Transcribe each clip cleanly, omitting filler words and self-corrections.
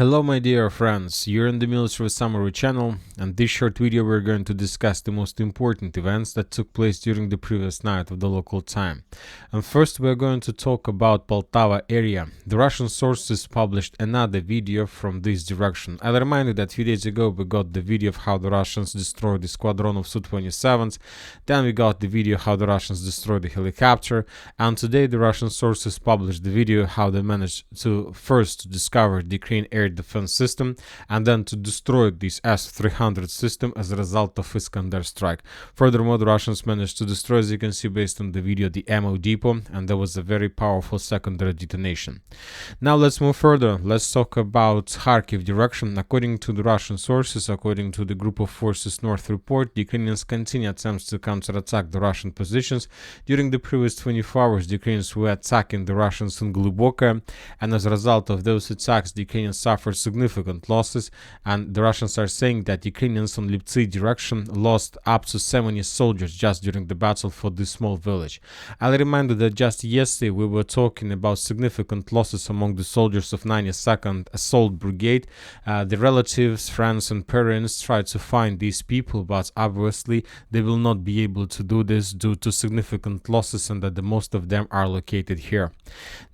Hello my dear friends, you're in the Military Summary channel, and this short video we're going to discuss the most important events that took place during the previous night of the local time. And first we're going to talk about Poltava area. The Russian sources published another video from this direction. I'll remind you that a few days ago we got the video of how the Russians destroyed the squadron of Su-27s, then we got the video how the Russians destroyed the helicopter, and today the Russian sources published the video how they managed to first discover the Ukraine air defense system and then to destroy this S-300 system as a result of Iskander strike. Furthermore, the Russians managed to destroy, as you can see based on the video, the ammo depot, and there was a very powerful secondary detonation. Now let's move further. Let's talk about Kharkiv direction. According to the Russian sources, according to the Group of Forces North report, the Ukrainians continue attempts to counterattack the Russian positions. During the previous 24 hours, the Ukrainians were attacking the Russians in Gluboka, and as a result of those attacks, the Ukrainians suffered significant losses, and the Russians are saying that Ukrainians on Liptsy direction lost up to 70 soldiers just during the battle for this small village. I'll remind you that just yesterday we were talking about significant losses among the soldiers of 92nd Assault Brigade. The relatives, friends and parents tried to find these people, but obviously they will not be able to do this due to significant losses and that the most of them are located here.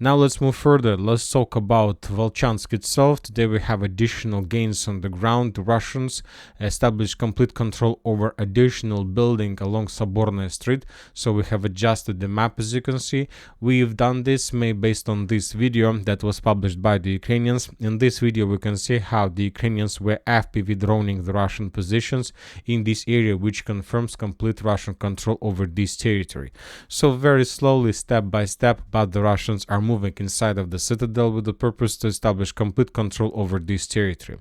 Now let's move further. Let's talk about Volchansk itself. Today we have additional gains on the ground. The Russians established complete control over additional building along Soborная Street, so we have adjusted the map. As you can see, we've done this based on this video that was published by the Ukrainians. In this video we can see how the Ukrainians were FPV droning the Russian positions in this area, which confirms complete Russian control over this territory. So very slowly, step by step, but the Russians are moving inside of the citadel with the purpose to establish complete control over this territory.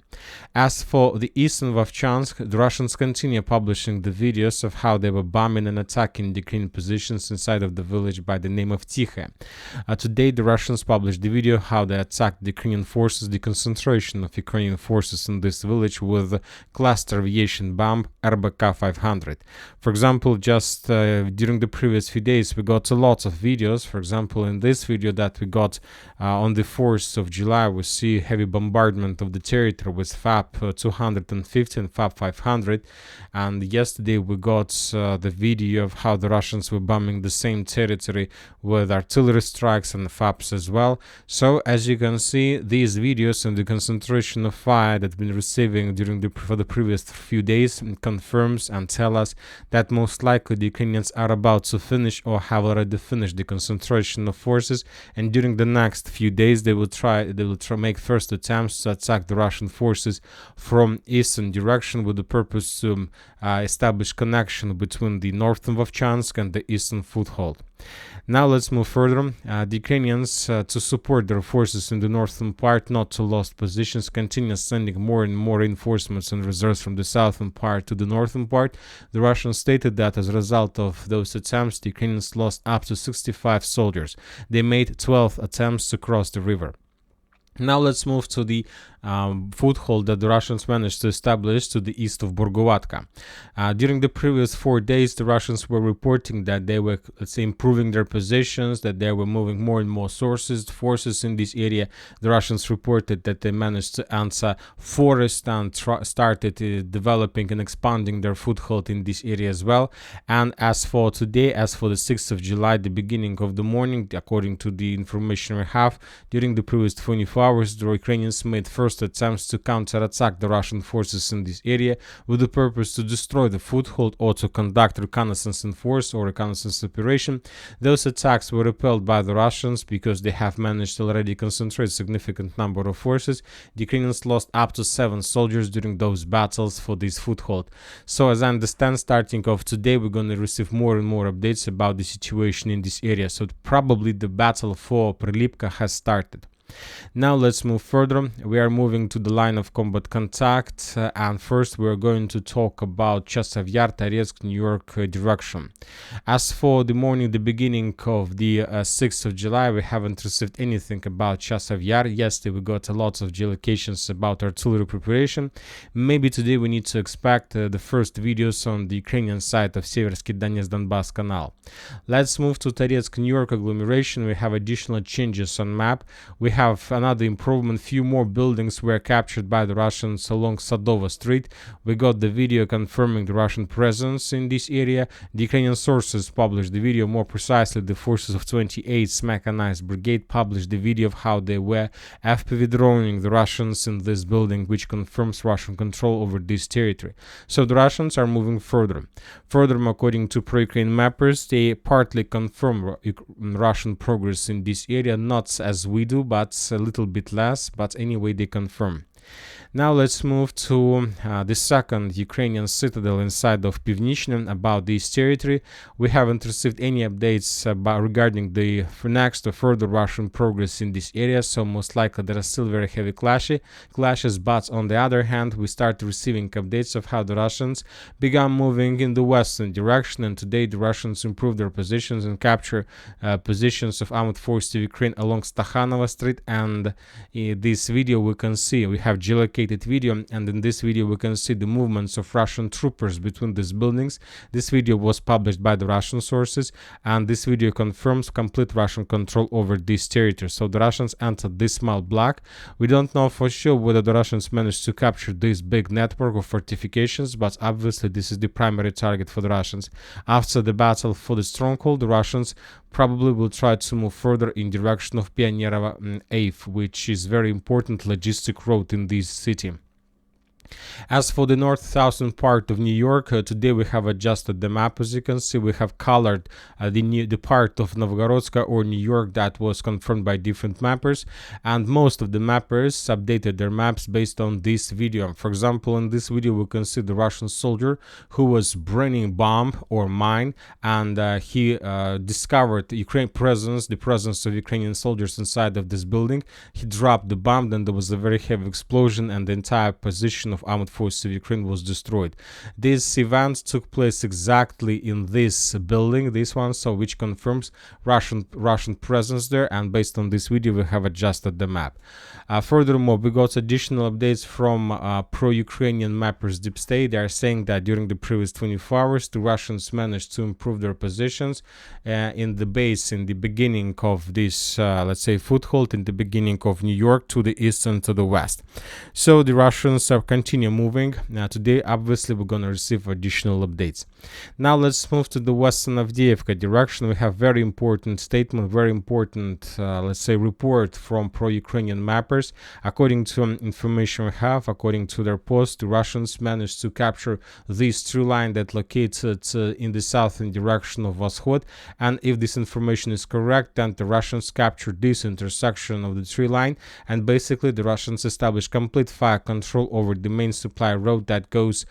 As for the eastern Vovchansk, the Russians continue publishing the videos of how they were bombing and attacking the Ukrainian positions inside of the village by the name of Tikhe. Today the Russians published the video how they attacked the Ukrainian forces, the concentration of Ukrainian forces in this village with cluster aviation bomb RBK 500. For example, just during the previous few days we got a lot of videos. For example, in this video that we got on the 4th of July, we see heavy bombardment of the territory with FAP 250 and FAP 500, and yesterday we got the video of how the Russians were bombing the same territory with artillery strikes and FAPs as well. So as you can see, these videos and the concentration of fire that we've been receiving for the previous few days confirms and tell us that most likely the Ukrainians are about to finish or have already finished the concentration of forces, and during the next few days they will try make first attempts to attack the Russian forces from eastern direction with the purpose to establish connection between the northern Vovchansk and the eastern foothold. Now let's move further. The Ukrainians, to support their forces in the northern part not to lost positions, continue sending more and more reinforcements and reserves from the southern part to the northern part. The Russians stated that as a result of those attempts, the Ukrainians lost up to 65 soldiers. They made 12 attempts to cross the river. Now let's move to the foothold that the Russians managed to establish to the east of Burgovatka. During the previous 4 days, the Russians were reporting that they were, let's say, improving their positions, that they were moving more and more forces in this area. The Russians reported that they managed to answer forest and started developing and expanding their foothold in this area as well. And as for today, as for the 6th of July, the beginning of the morning, according to the information we have, during the previous 24 hours, the Ukrainians made first attempts to counterattack the Russian forces in this area with the purpose to destroy the foothold or to conduct reconnaissance in force or reconnaissance operation. Those attacks were repelled by the Russians because they have managed to already concentrate a significant number of forces. The Ukrainians lost up to 7 soldiers during those battles for this foothold. So as I understand, starting off today, we're going to receive more and more updates about the situation in this area. So probably the battle for Prilipka has started. Now let's move further. We are moving to the line of combat contact, and first we're going to talk about Chasov Yar, Toretsk, New York direction. As for the morning, the beginning of the 6th of July, we haven't received anything about Chasov Yar. Yesterday we got a lot of geolocations about artillery preparation. Maybe today we need to expect the first videos on the Ukrainian side of Seversky Donetsk-Donbass Canal. Let's move to Toretsk, New York agglomeration. We have additional changes on map. We have another improvement. Few more buildings were captured by the Russians along Sadova Street. We got the video confirming the Russian presence in this area. The Ukrainian sources published the video. More precisely, the forces of 28th Mechanized Brigade published the video of how they were FPV droning the Russians in this building, which confirms Russian control over this territory. So the Russians are moving further. Furthermore, according to pro-Ukraine mappers, they partly confirm Russian progress in this area, not as we do, but a little bit less, but anyway they confirm. Now let's move to the second Ukrainian citadel inside of Pivnichne. About this territory, we haven't received any updates regarding the next or further Russian progress in this area, so most likely there are still very heavy clashes, but on the other hand, we start receiving updates of how the Russians began moving in the western direction, and today the Russians improved their positions and capture positions of armed forces of Ukraine along Stakhanova Street. And in this video we can see, we have geolocated video, and in this video we can see the movements of Russian troopers between these buildings. This video was published by the Russian sources, and this video confirms complete Russian control over this territory. So the Russians entered this small block. We don't know for sure whether the Russians managed to capture this big network of fortifications, but obviously this is the primary target for the Russians. After the battle for the stronghold, the Russians probably will try to move further in direction of Pionerovo 8th, which is very important logistic road in this city. As for the north-southern part of New York, today we have adjusted the map. As you can see, we have colored the part of Novgorodska or New York that was confirmed by different mappers, and most of the mappers updated their maps based on this video. For example, in this video we can see the Russian soldier who was bringing bomb or mine, and he discovered the presence of Ukrainian soldiers inside of this building. He dropped the bomb, then there was a very heavy explosion, and the entire position of armed forces of Ukraine was destroyed. This event took place exactly in this building, this one, so which confirms Russian presence there, and based on this video we have adjusted the map. Furthermore, we got additional updates from pro-Ukrainian mappers Deep State. They are saying that during the previous 24 hours the Russians managed to improve their positions in the base in the beginning of this let's say foothold in the beginning of New York to the east and to the west. So the Russians are continue moving. Today obviously we're gonna receive additional updates. Now let's move to the western Avdiivka direction. We have very important statement, very important let's say report from pro-Ukrainian mappers. According to information we have, according to their post, the Russians managed to capture this tree line that located in the southern direction of Voshod, and if this information is correct, then the Russians captured this intersection of the tree line, and basically the Russians established complete fire control over the main supply road that goes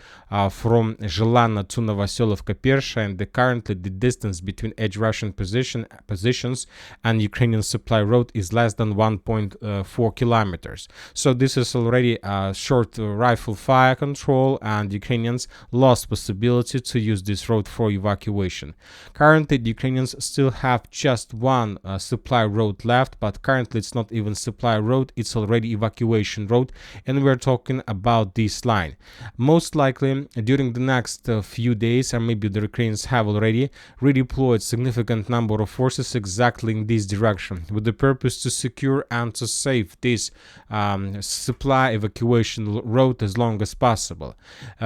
from Zhelana to Novoselovka Persha, and currently the distance between edge Russian positions and Ukrainian supply road is less than 1.4 kilometers. So this is already a short rifle fire control, and Ukrainians lost possibility to use this road for evacuation. Currently the Ukrainians still have just one supply road left, but currently it's not even supply road, it's already evacuation road, and we're talking about this line. Most likely during the next few days, and maybe the Ukrainians have already redeployed significant number of forces exactly in this direction with the purpose to secure and to save this supply evacuation road as long as possible.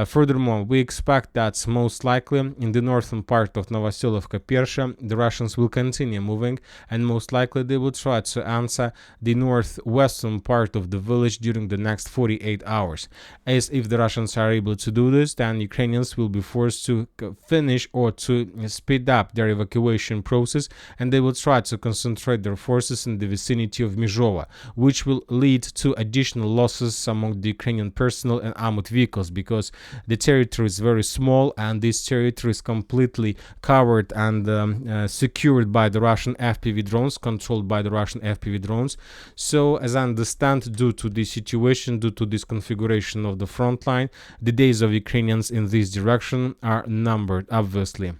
Furthermore, we expect that most likely in the northern part of Novoselovka Persha the Russians will continue moving, and most likely they will try to answer the northwestern part of the village during the next 48 hours. As if the Russians are able to do this, then Ukrainians will be forced to finish or to speed up their evacuation process, and they will try to concentrate their forces in the vicinity of Mizhova, which will lead to additional losses among the Ukrainian personnel and armored vehicles, because the territory is very small and this territory is completely covered and secured by the Russian FPV drones, controlled by the Russian FPV drones. So as I understand, due to this situation, due to this configuration of the front line, the days of Ukrainians in this direction are numbered, obviously.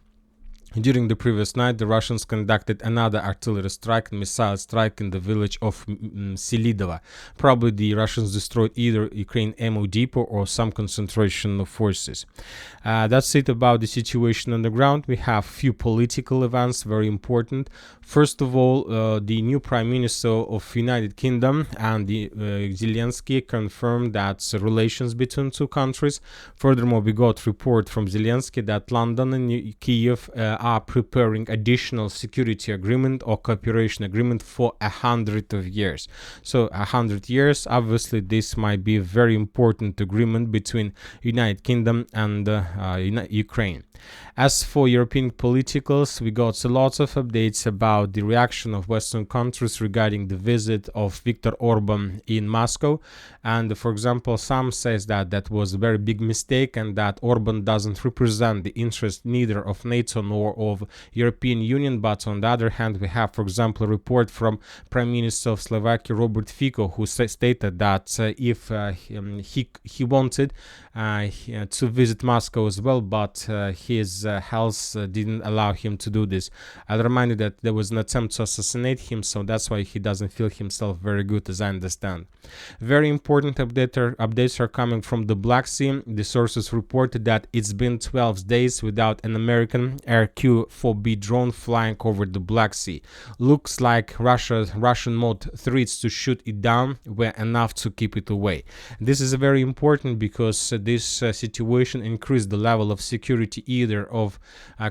During the previous night, the Russians conducted another artillery strike and missile strike in the village of Selidova. Probably the Russians destroyed either Ukraine ammo depot or some concentration of forces. That's it about the situation on the ground. We have few political events, very important. First of all, the new Prime Minister of United Kingdom and Zelensky confirmed that relations between two countries. Furthermore, we got report from Zelensky that London and Kiev are preparing additional security agreement or cooperation agreement for 100 of years. So 100 years, obviously this might be a very important agreement between United Kingdom and Ukraine. As for European politicals, we got a lot of updates about the reaction of Western countries regarding the visit of Viktor Orban in Moscow. And for example, some says that that was a very big mistake and that Orban doesn't represent the interest neither of NATO nor of European Union. But on the other hand, we have, for example, a report from Prime Minister of Slovakia, Robert Fico, who stated that if he wanted to visit Moscow as well, but his health didn't allow him to do this. I'll remind you that there was an attempt to assassinate him, so that's why he doesn't feel himself very good, as I understand. Very important updates are coming from the Black Sea. The sources reported that it's been 12 days without an American RQ-4B drone flying over the Black Sea. Looks like Russian mod threats to shoot it down were enough to keep it away. This is very important because this situation increased the level of security either of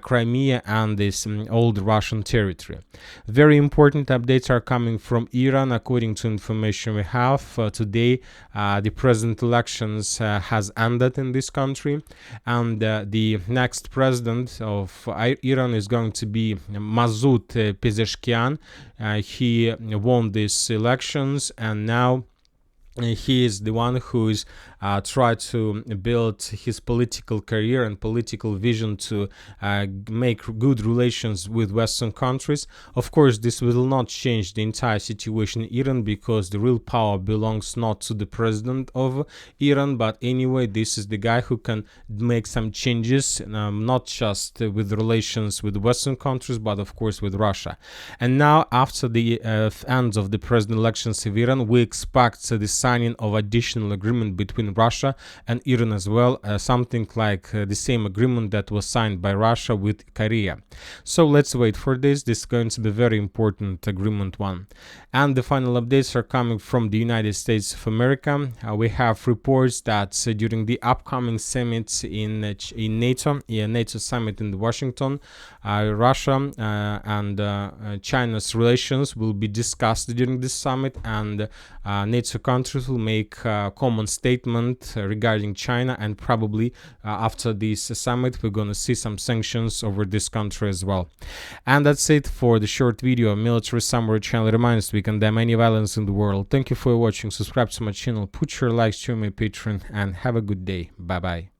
Crimea and this old Russian territory. Very important updates are coming from Iran. According to information we have today, the president elections has ended in this country, and the next president of Iran is going to be Masoud Pezeshkian. He won these elections, and now he is the one who is tried to build his political career and political vision to make good relations with Western countries. Of course, this will not change the entire situation in Iran because the real power belongs not to the president of Iran, but anyway, this is the guy who can make some changes, not just with relations with Western countries, but of course with Russia. And now, after the end of the president elections in Iran, we expect the signing of additional agreement between Russia and Iran as well, something like the same agreement that was signed by Russia with Korea. So let's wait for this. This is going to be a very important agreement one. And the final updates are coming from the United States of America. We have reports that during the upcoming summit in NATO, NATO summit in Washington, Russia and China's relations will be discussed during this summit, and NATO countries will make a common statement regarding China, and probably after this summit we're going to see some sanctions over this country as well. And that's it for the short video. Military Summary channel reminds we condemn any violence in the world. Thank you for watching. Subscribe to my channel, put your likes to my Patreon, and have a good day. Bye bye.